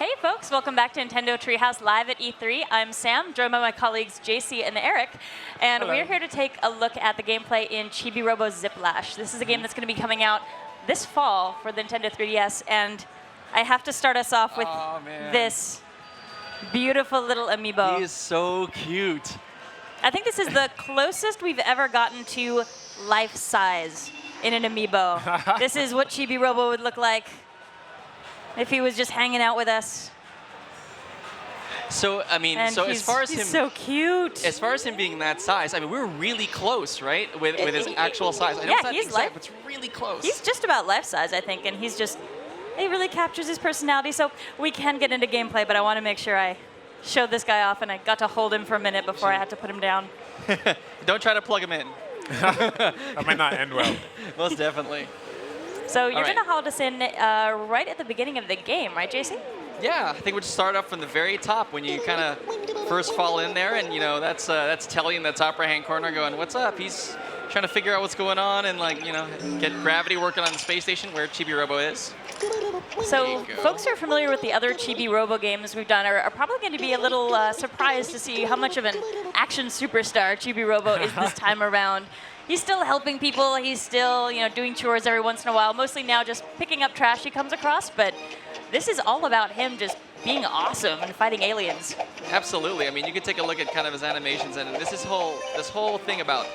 Hey folks, welcome back to Nintendo Treehouse live at E3. I'm Sam, joined by my colleagues JC and Eric, and we're here to take a look at the gameplay in Chibi-Robo Zip Lash. This is a game that's going to be coming out this fall for the Nintendo 3DS, and I have to start us off with this beautiful little amiibo. He is so cute. I think this is the closest we've ever gotten to life size in an amiibo. This is what Chibi-Robo would look like if he was just hanging out with us. So, I mean, And so as far as he's him, so cute. as far as him being that size, I mean, we're really close, right? With his actual size. I know it's not he's exact, but it's really close. He's just about life size, I think, and he really captures his personality. So we can get into gameplay, but I want to make sure I showed this guy off, and I got to hold him for a minute before I had to put him down. Don't try to plug him in. That might not end well. Most definitely. So you're right. going to haul us in right at the beginning of the game, right, JC? Yeah, I think we'll just start off from the very top when you kind of first fall in there, and you know that's Telly in the top right-hand corner going, "What's up?" He's trying to figure out what's going on and get gravity working on the space station where Chibi-Robo is. So folks who are familiar with the other Chibi-Robo games we've done are probably going to be a little surprised to see how much of an action superstar Chibi-Robo is this time around. He's still helping people. He's still, doing chores every once in a while. Mostly now just picking up trash he comes across. But this is all about him just being awesome and fighting aliens. Absolutely. I mean, you could take a look at kind of his animations, and this whole thing about,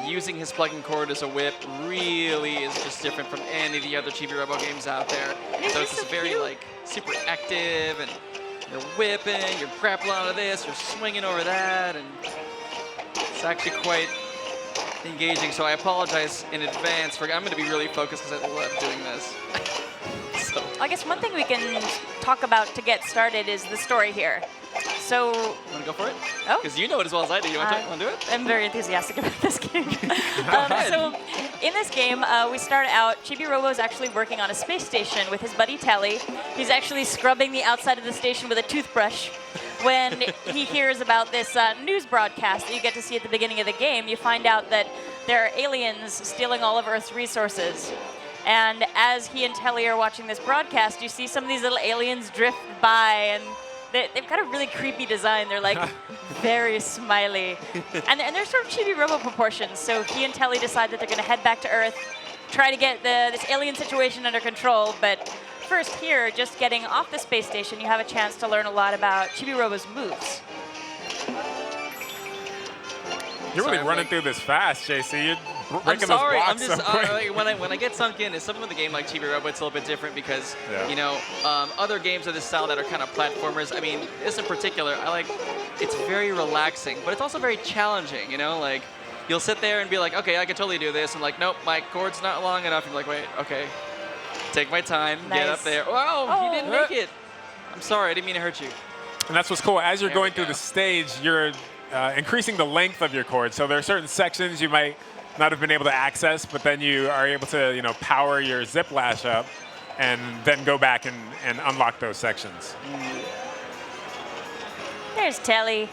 using his plug and cord as a whip really is just different from any of the other Chibi-Robo games out there. So it's just very super active, and you're whipping, you're grappling out of this, you're swinging over that, and it's actually quite engaging. So I apologize in advance I'm going to be really focused because I love doing this. So. I guess one thing we can talk about to get started is the story here. So, want to go for it? Oh. Because you know it as well as I do. You want to do it? I'm very enthusiastic about this game. ahead. So, in this game, we start out, Chibi-Robo is actually working on a space station with his buddy Telly. He's actually scrubbing the outside of the station with a toothbrush. When he hears about this news broadcast that you get to see at the beginning of the game, you find out that there are aliens stealing all of Earth's resources. And as he and Telly are watching this broadcast, you see some of these little aliens drift by, and they've got a really creepy design. They're like very smiley. And they're sort of Chibi-Robo proportions. So he and Telly decide that they're going to head back to Earth, try to get this alien situation under control. But first here, just getting off the space station, you have a chance to learn a lot about Chibi-Robo's moves. You're really running through this fast, JC. You're I'm breaking sorry. those I'm blocks just so quick. when I get sunk in, it's something with the game like Chibi-Robo. It's a little bit different because other games of this style that are kind of platformers. I mean, this in particular, it's very relaxing, but it's also very challenging. You'll sit there and be like, okay, I can totally do this, and nope, my cord's not long enough. And you're like, wait, okay, take my time, get up there. Wow, you didn't make it. I'm sorry, I didn't mean to hurt you. And that's what's cool. As you're going through the stage, you're increasing the length of your cord. So there are certain sections you might not have been able to access, but then you are able to, power your Zip Lash up and then go back and unlock those sections. There's Telly.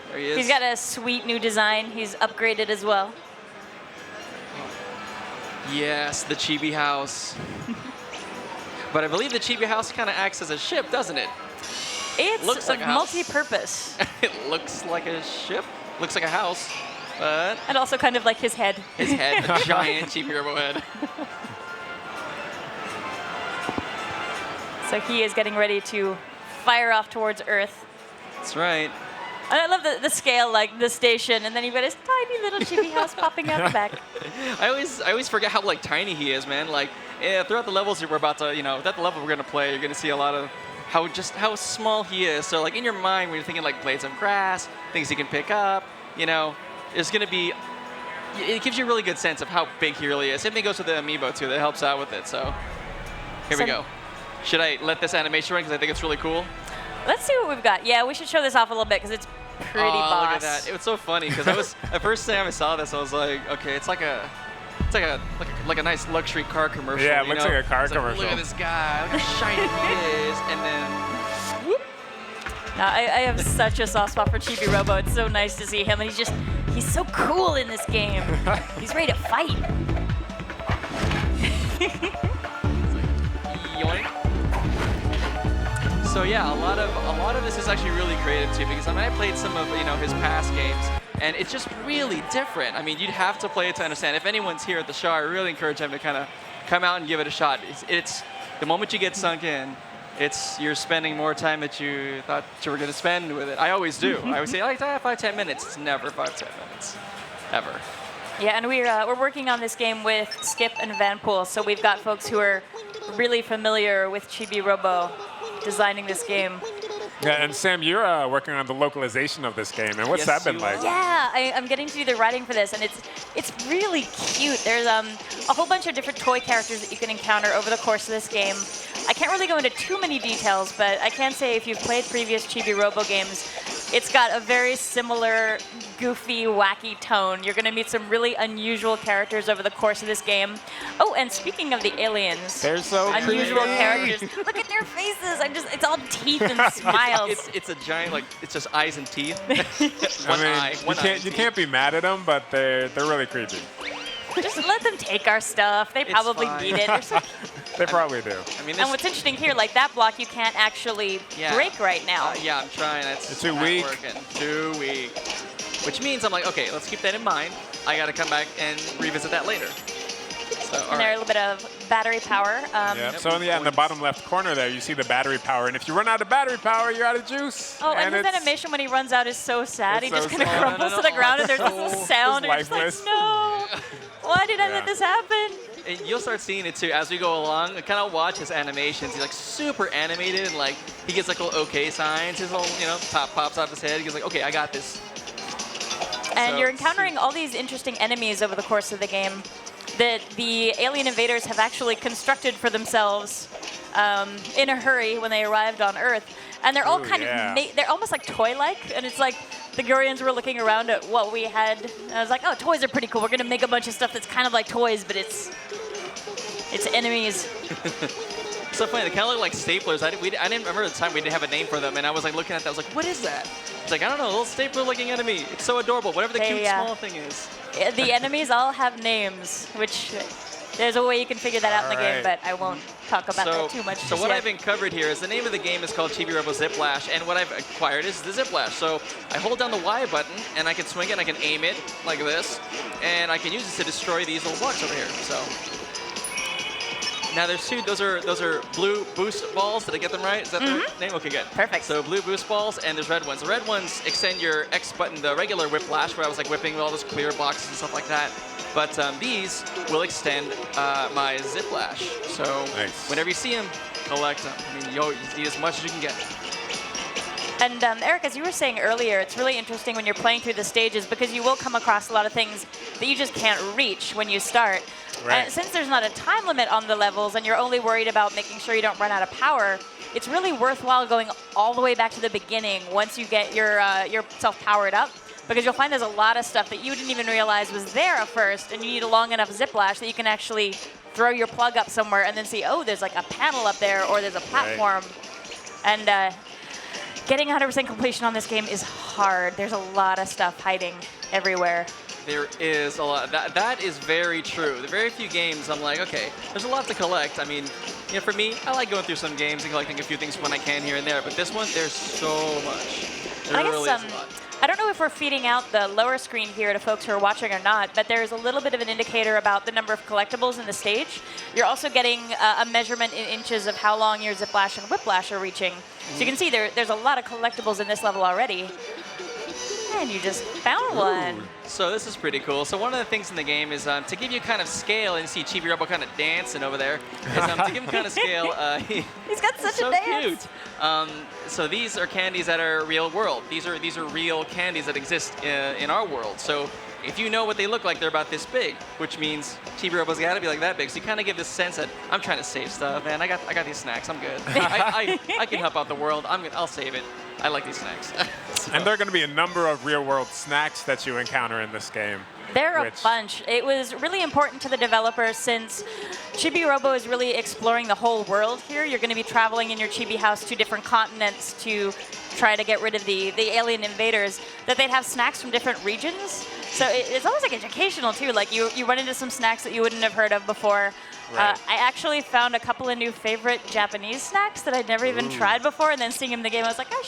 There he is. He's got a sweet new design. He's upgraded as well. Yes, the Chibi House. But I believe the Chibi House kind of acts as a ship, doesn't it? It's looks like a house. multi-purpose. It looks like a ship. Looks like a house. But And also kind of like his head. his head, a giant Chibi-Robo head. So he is getting ready to fire off towards Earth. That's right. And I love the scale, like the station, and then you've got his tiny little chibi house popping out the back. I always forget how tiny he is, man. Throughout the levels we're about to, that the level we're gonna play, you're gonna see a lot of how small he is. So in your mind when you're thinking blades of grass, things he can pick up, there's gonna be. It gives you a really good sense of how big he really is. Same thing goes with the Amiibo too. That helps out with it. So here we go. Should I let this animation run because I think it's really cool? Let's see what we've got. Yeah, we should show this off a little bit because it's pretty boss. Look at that. It was so funny because the first time I saw this, I was like, okay, it's like a nice luxury car commercial. Yeah, it looks like a car commercial. Look at this guy. Look how shiny he is. And then, whoop. Now, I have such a soft spot for Chibi-Robo. It's so nice to see him, and he's so cool in this game. He's ready to fight. Yoink. So yeah, a lot of this is actually really creative too, because I mean I played some of his past games, and it's just really different. I mean, you'd have to play it to understand. If anyone's here at the show, I really encourage them to kind of come out and give it a shot. It's the moment you get sunk in, you're spending more time that you thought you were going to spend with it. I always do. I always say like 5-10 minutes. It's never 5-10 minutes, ever. Yeah, and we're working on this game with Skip and Vanpool, so we've got folks who are really familiar with Chibi-Robo designing this game. Yeah, and Sam, you're working on the localization of this game, and what's Yes, that been you like? are. Yeah, I'm getting to do the writing for this, and it's really cute. There's a whole bunch of different toy characters that you can encounter over the course of this game. I can't really go into too many details, but I can say if you've played previous Chibi-Robo games, it's got a very similar goofy, wacky tone. You're going to meet some really unusual characters over the course of this game. Oh, and speaking of the aliens, They're so unusual creepy. characters. Look at their faces. It's all teeth and smiles. It's a giant, like, it's just eyes and teeth. I mean, you can't be mad at them, but they're really creepy. Just let them take our stuff. They probably fine. need it. They're so They probably do. I mean, And what's interesting here, like that block, you can't actually break right now. Yeah, I'm trying. It's too not weak. Working. Too weak. Which means I'm like, okay, let's keep that in mind. I got to come back and revisit that later. So, all And there right. a little bit of battery power. Yep. So in the bottom left corner there, you see the battery power, and if you run out of battery power, you're out of juice. Oh, and his it's- animation when he runs out is so sad. He It's just so kind of sad. crumbles No, to the ground, and there's this so- little sound, and you're just lifeless. like, no, why did I let Yeah. this happen? And you'll start seeing it too as we go along. Kind of watch his animations. He's like super animated, and like he gets like little okay signs. His little top pops off his head. He goes like, okay, I got this. And So- you're encountering all these interesting enemies over the course of the game that the alien invaders have actually constructed for themselves in a hurry when they arrived on Earth. And they're all Ooh, kind yeah. of, they're almost like toy-like. And it's like the Gurians were looking around at what we had. And I was like, oh, toys are pretty cool. We're going to make a bunch of stuff that's kind of like toys, but it's enemies. So funny. They kind of look like staplers. I didn't remember at the time we didn't have a name for them, and I was like looking at that. I was like, what is that? It's like, I don't know, a little stapler-looking enemy. It's so adorable. Whatever the cute small thing is. The enemies all have names, which there's a way you can figure that out in the game, Alright. but I won't talk about that too much. So just what yet. I've uncovered here is the name of the game is called Chibi-Robo Zip Lash, and what I've acquired is the Zip Lash. So I hold down the Y button, and I can swing it, and I can aim it like this, and I can use it to destroy these little blocks over here. So now there's two. Those are blue boost balls. Did I get them right? Is that the name? Okay, good. Perfect. So blue boost balls, and there's red ones. The red ones extend your X button, the regular whip lash, where I was like whipping all those clear boxes and stuff like that. But these will extend my zip lash. So Nice. whenever you see them, collect them. I mean, you need as much as you can get. And Eric, as you were saying earlier, it's really interesting when you're playing through the stages because you will come across a lot of things that you just can't reach when you start. Right. Since there's not a time limit on the levels and you're only worried about making sure you don't run out of power, it's really worthwhile going all the way back to the beginning once you get yourself powered up, because you'll find there's a lot of stuff that you didn't even realize was there at first, and you need a long enough zip lash that you can actually throw your plug up somewhere and then see, oh, there's like a panel up there or there's a platform. And getting 100% completion on this game is hard. There's a lot of stuff hiding everywhere. There is a lot. That is very true. The very few games I'm like, okay, there's a lot to collect. I mean, for me, I like going through some games and collecting a few things when I can here and there. But this one, there's so much. There really is a lot. I don't know if we're feeding out the lower screen here to folks who are watching or not, but there's a little bit of an indicator about the number of collectibles in the stage. You're also getting a measurement in inches of how long your zip lash and whip lash are reaching. So you can see there's a lot of collectibles in this level already. And you just found one. So this is pretty cool. So one of the things in the game is to give you kind of scale, and you see Chibi-Robo kind of dancing over there. Is, to give him kind of scale, He's got such so a dance. cute. So these are candies that are real world. These are real candies that exist in our world. So if you know what they look like, they're about this big, which means Chibi-Robo's got to be like that big. So you kind of give this sense that I'm trying to save stuff, man. I got these snacks. I'm good. I can help out the world. I'll save it. I like these snacks. And there are going to be a number of real-world snacks that you encounter in this game. There are a which- bunch. It was really important to the developers since Chibi-Robo is really exploring the whole world here. You're going to be traveling in your Chibi house to different continents to try to get rid of the alien invaders, that they'd have snacks from different regions. So it's almost like educational too. Like you run into some snacks that you wouldn't have heard of before. Right. I actually found a couple of new favorite Japanese snacks that I'd never even tried before, and then seeing them in the game, I was like, I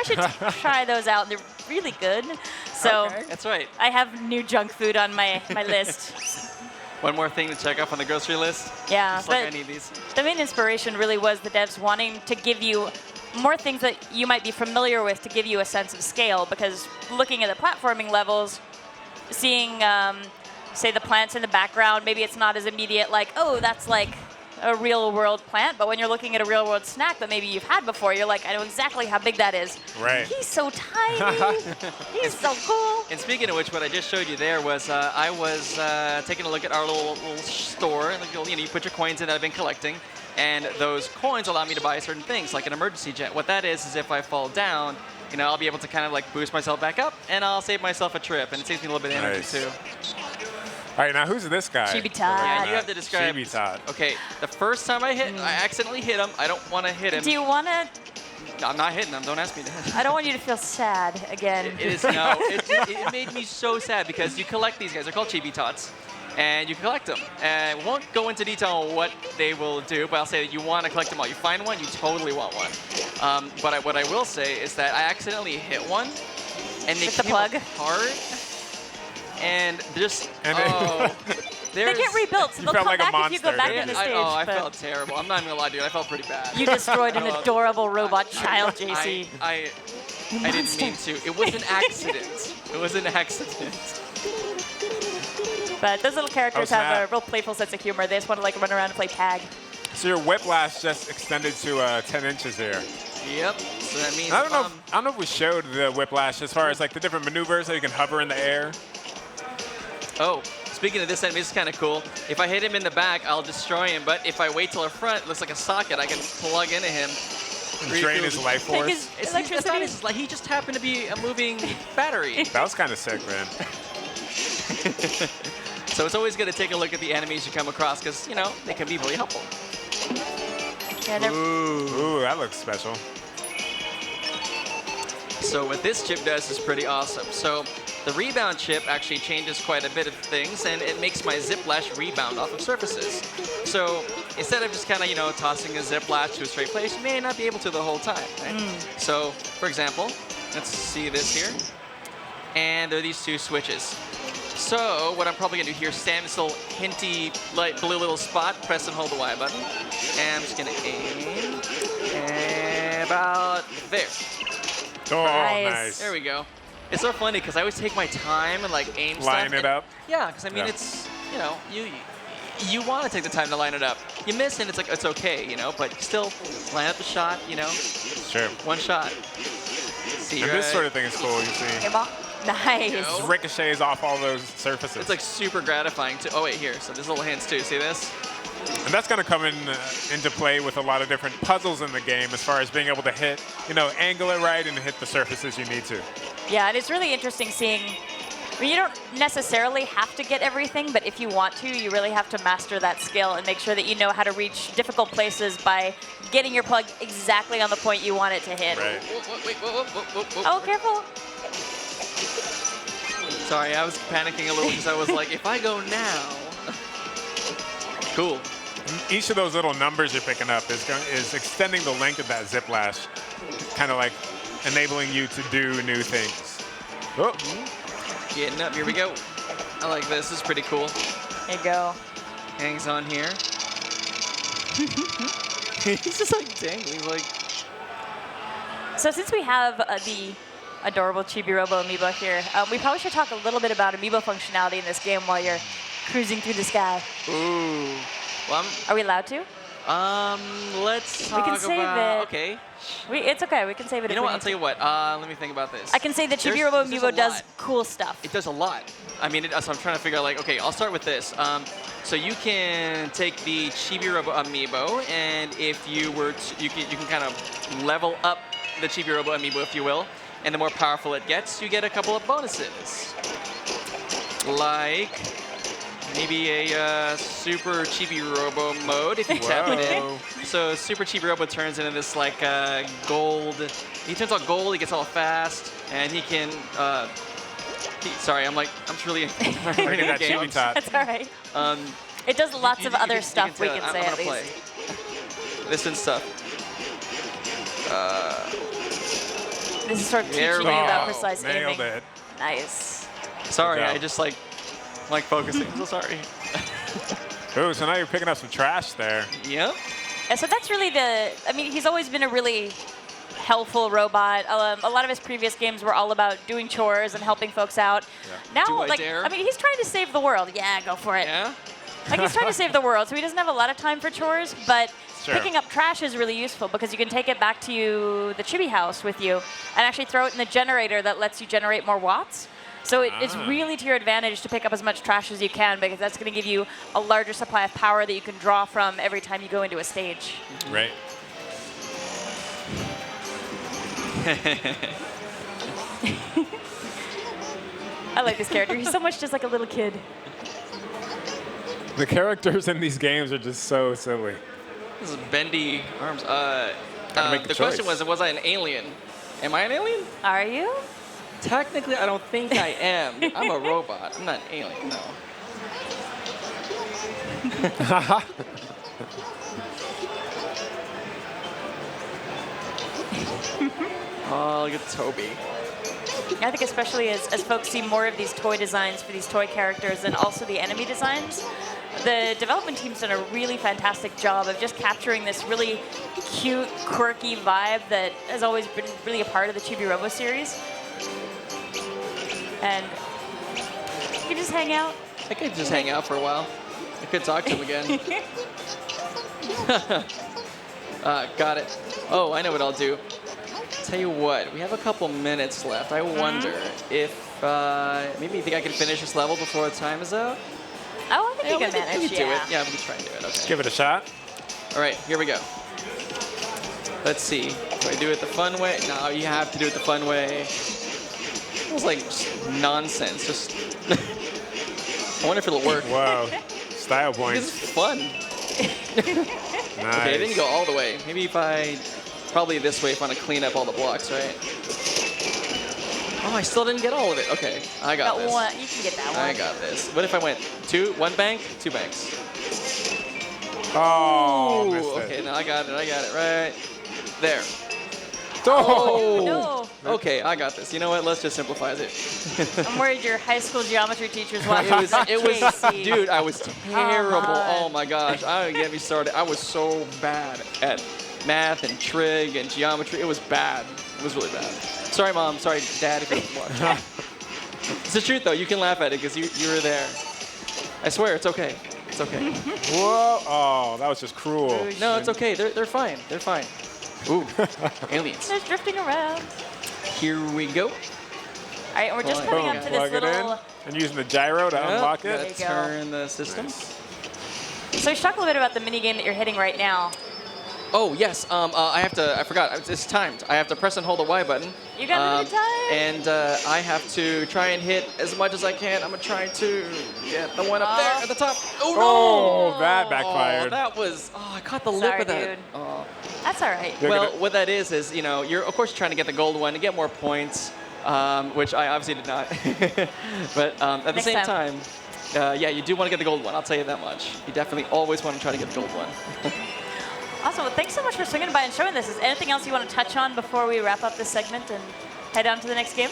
should try those out. They're really good. So Okay. That's right. I have new junk food on my list. One more thing to check off on the grocery list. Yeah, Just like I but need these. the main inspiration really was the devs wanting to give you more things that you might be familiar with to give you a sense of scale, because looking at the platforming levels, seeing, say, the plants in the background, maybe it's not as immediate like, oh, that's like a real world plant, but when you're looking at a real world snack that maybe you've had before, you're like, I know exactly how big that is. Right. He's so tiny. He's so cool. And speaking of which, what I just showed you there was I was taking a look at our little store. And you put your coins in that I've been collecting, and those coins allow me to buy certain things, like an emergency jet. What that is if I fall down, I'll be able to kind of like boost myself back up, and I'll save myself a trip, and it saves me a little bit of energy Nice. too. All right, now who's this guy? Chibi-tots. Yeah, you have to describe. Chibi-tot. Okay, the first time I accidentally hit him. I don't want to hit him. Do you want to? I'm not hitting him. Don't ask me to. I don't want you to feel sad again. It is no. It made me so sad because you collect these guys. They're called Chibi-tots, and you collect them. And we won't go into detail on what they will do, but I'll say that you want to collect them all. You find one, you totally want one. But what I will say is that I accidentally hit one, and they With the came plug? apart, and just They get rebuilt, so You they'll felt come like a back if you go monster, back didn't in the you? stage. I but felt terrible. I'm not even gonna lie, dude. I felt pretty bad. you destroyed an adorable robot child, JC. I didn't mean to. It was an accident. It was an accident. But those little characters snap. have a real playful sense of humor. They just want to like run around and play tag. So your whiplash just extended to 10 inches here. Yep. So that means I don't know if we showed the whiplash as far as like the different maneuvers, so you can hover in the air. Oh, speaking of this enemy, this is kind of cool. If I hit him in the back, I'll destroy him. But if I wait till the front, it looks like a socket. I can plug into him. Really Drain cool. his life Take force. his It's not electricity. his, like, he just happened to be a moving battery. That was kind of sick, man. So it's always good to take a look at the enemies you come across because, they can be really helpful. Yeah, they're Ooh, that looks special. So what this chip does is pretty awesome. So the rebound chip actually changes quite a bit of things, and it makes my zip lash rebound off of surfaces. So instead of just kind of, tossing a zip lash to a straight place, you may not be able to the whole time, right? So, for example, let's see this here. And there are these two switches. So what I'm probably gonna do here is stand in this little hinty light blue little spot, press and hold the Y button. And I'm just gonna aim, and about there. Oh, Nice. nice. There we go. It's so funny because I always take my time and like aim Line stuff. it up. Yeah, because I mean Yeah. it's you want to take the time to line it up. You miss and it's okay, but still line up the shot, Sure. one shot. See And right? this sort of thing is cool, you see. Hey, ball. Nice. Go. Ricochets off all those surfaces. It's like super gratifying too. Oh wait, here. So there's little hints too. See this? And that's going to come into play with a lot of different puzzles in the game as far as being able to hit, angle it right and hit the surfaces you need to. Yeah, and it's really interesting seeing. I mean, you don't necessarily have to get everything, but if you want to, you really have to master that skill and make sure that you know how to reach difficult places by getting your plug exactly on the point you want it to hit. Right. Whoa. Oh, careful. Sorry, I was panicking a little because I was like, if I go now. Cool. Each of those little numbers you're picking up is extending the length of that zip lash, kind of like enabling you to do new things. Oh. Getting up. Here we go. I like this. This is pretty cool. There you go. Hangs on here. He's just like dangling, like. So since we have the adorable Chibi-Robo Amiibo here, we probably should talk a little bit about Amiibo functionality in this game while you're cruising through the sky. Ooh. Well, Are we allowed to? let's talk can save about. it. Okay. It's okay. We can save it. You if know we what? I'll need tell to. you what. Let me think about this. I can say that There's Chibi-Robo a Amiibo does lot. cool stuff. It does a lot. I mean, so I'm trying to figure out, like, okay, I'll start with this. So you can take the Chibi-Robo Amiibo, and if you were to, you can kind of level up the Chibi-Robo Amiibo, if you will, and the more powerful it gets, you get a couple of bonuses. Like maybe a Super Chibi-Robo mode if you tap it Whoa. in. So Super Chibi-Robo turns into this like gold. He turns all gold. He gets all fast, and he can. Sorry, I'm truly Bringing that Chibi-tot. That's all right. It does lots of other stuff, we tell can it. say I'm at gonna least. play. This and stuff. This is sort of teaching There you we about go. precise Nailed aiming. it. Nice. Sorry, Good job. I just like focusing. So sorry. Ooh, so now you're picking up some trash there. Yep. And so that's really I mean, he's always been a really helpful robot. A lot of his previous games were all about doing chores and helping folks out. Yeah. Now, Do I dare? I mean, he's trying to save the world. Yeah, go for it. Yeah. Like, he's trying to save the world, so he doesn't have a lot of time for chores, but Sure. picking up trash is really useful because you can take it back to the chibi house with you and actually throw it in the generator that lets you generate more watts. So it's really to your advantage to pick up as much trash as you can because that's going to give you a larger supply of power that you can draw from every time you go into a stage. Right. I like this character. He's so much just like a little kid. The characters in these games are just so silly. This is bendy arms. Gotta make the question choice. was I an alien? Am I an alien? Are you? Technically, I don't think I am. I'm a robot. I'm not an alien, no. Oh, look at Toby. I think especially as folks see more of these toy designs for these toy characters and also the enemy designs, the development team's done a really fantastic job of just capturing this really cute, quirky vibe that has always been really a part of the Chibi-Robo series. And you can just hang out. I could just hang out for a while. I could talk to him again. Got it. Oh, I know what I'll do. Tell you what, we have a couple minutes left. I wonder if maybe you think I can finish this level before the time is out? Oh, I think you can we manage, can do it. Yeah, we can try and do it. Okay. Give it a shot. All right, here we go. Let's see. Do I do it the fun way? No, you have to do it the fun way. It was like just nonsense. Just. I wonder if it'll work. Whoa. Style This points. is fun. Nice. Okay, then you go all the way. Maybe if I. Probably this way if I want to clean up all the blocks, right? Oh, I still didn't get all of it. Okay, I got this. One. You can get that one. I got this. What if I went one bank, two banks? Oh, missed it. Okay, now I got it right there. Oh. No. Okay, I got this. You know what? Let's just simplify it. I'm worried your high school geometry teacher's watching. It was, Casey. dude, I was terrible. on. Oh my gosh, I don't get me started. I was so bad at math and trig and geometry. It was bad. It was really bad. Sorry, Mom. Sorry, Dad, if you're watching. It's the truth, though. You can laugh at it because you were there. I swear, it's okay. It's okay. Whoa. Oh, that was just cruel. No, it's okay. They're fine. They're fine. Ooh, aliens. They're drifting around. Here we go. All right, and we're just coming Boom. up to Plug this it in little. and using the gyro to unlock Gotta it. you go. turn the system. Nice. So let's talk a little bit about the mini game that you're hitting right now. Oh, yes. I forgot. It's timed. I have to press and hold the Y button. You got it time. And I have to try and hit as much as I can. I'm going to try to get the one up there at the top. Oh, no! Oh, that backfired. I caught the lip Sorry, of that. dude. Oh. That's all right. You're Well, gonna- what that is, you're of course trying to get the gold one to get more points, which I obviously did not. But at the Next same time. time, yeah, you do want to get the gold one. I'll tell you that much. You definitely always want to try to get the gold one. Awesome. Well, thanks so much for swinging by and showing this. Is there anything else you want to touch on before we wrap up this segment and head on to the next game?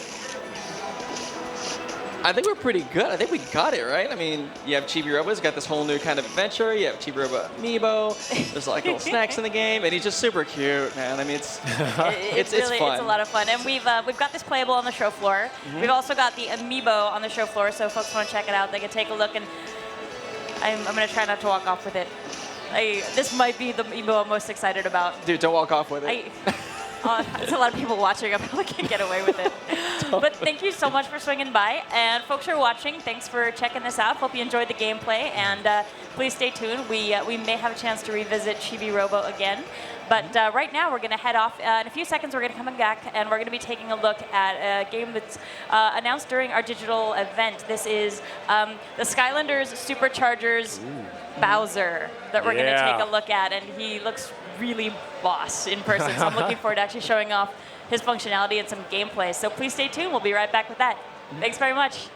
I think we're pretty good. I think we got it, right? I mean, you have Chibi-Robo's got this whole new kind of adventure. You have Chibi-Robo Amiibo. There's like little snacks in the game, and he's just super cute, man. I mean, it's It's really fun. it's a lot of fun, and we've got this playable on the show floor. We've also got the Amiibo on the show floor, so if folks want to check it out, they can take a look. And I'm going to try not to walk off with it. This might be the Amiibo I'm most excited about. Dude, don't walk off with it. There's a lot of people watching. I probably can't get away with it. But thank you so much for swinging by. And folks who are watching, thanks for checking this out. Hope you enjoyed the gameplay. And please stay tuned. We may have a chance to revisit Chibi-Robo again. But right now, we're going to head off. In a few seconds, we're going to come back, and we're going to be taking a look at a game that's announced during our digital event. This is the Skylanders Superchargers Bowser that we're going to Yeah. take a look at. And he looks really boss in person. So I'm looking forward to actually showing off his functionality and some gameplay. So please stay tuned. We'll be right back with that. Thanks very much.